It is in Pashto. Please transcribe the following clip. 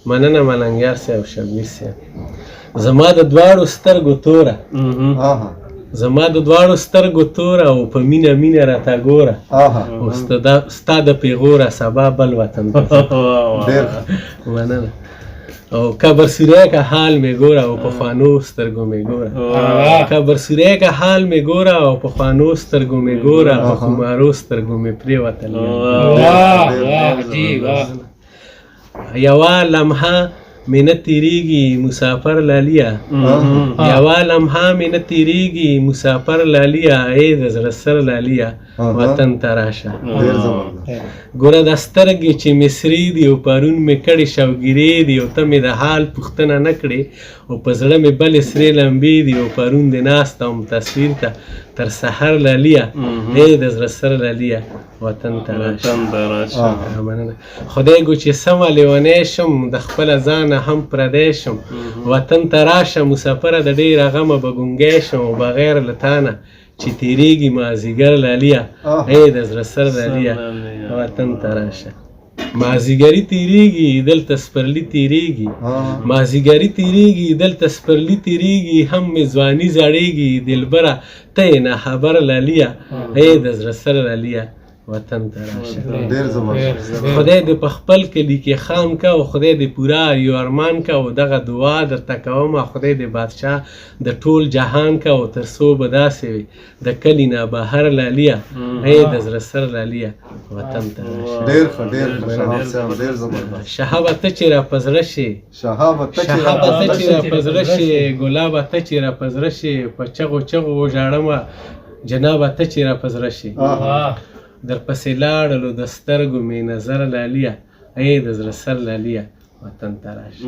مننه ملنګیار صاحب شبیر صاحب. زما د دواړو سترګو توره زما د دواړو سترګو توره او په مینه مینه راته ګوره او ستا د پیغوره سبا بل وطن مننه او قبر سوری کا حال می ګوره او پخوانو سترګو می ګوره قبر سوری کا حال می ګوره او پخوانو سترګو می ګوره او خمارو سترګو می پرېوتل یوه لمحه مې نه تېرېږي مسافر لاليه یوه لمحه مې نه تېرېږي مسافر لاليه ای د زړه سر لاليه وطن ته راشه ګوره دا سترګې چې مې سرې دي او پرون مې کړې شوګیرې دي او ته مې د حال پوښتنه نه کړې او په زړه مې بلې سرې لمبې دي او پرون دې ناسته وم تصویر ته تر سحر لاليه ای د زړه سر لاليه وطن ته راشه خدای ګو چې سمه لیونی شم د خپله ځانه هم پردی شم وطن ته راشه مسافره د ډېره غمه به ګونګی شم او بغیر له تانه چې تېرېږي مازدیګر لاليه ای د زړه سر لاليه وطن ته راشه مازدیګري تېرېږي دلته سپرلي تېرېږي مازدیګري تېرېږي دلته سپرلي تېرېږي هم مې ځواني زړېږي دلبره ته یې ناخبر لاليه ای د زړه سر لاليه وطن ته راشه خدای دې په خپل کلي کې خام که او خدای دې پوره یو ارمان که او دغه دعا درته کومه خدای دې بادشاه د ټول جهان که او تر څو به داسې وي د کلي نه بهر لاليه ای د زړه سر لاليه وطن ته راشه شهابه ته چې را په زړه شې شهابه ته چې را په زړه شې ګلابه ته چې را په زړه شې په چغو چغو وژاړمه جنابه ته چې را په زړه شې در پسې لاړلو د سترګو مې نظر لاليه ای د زړه سر لاليه وطن ته راشه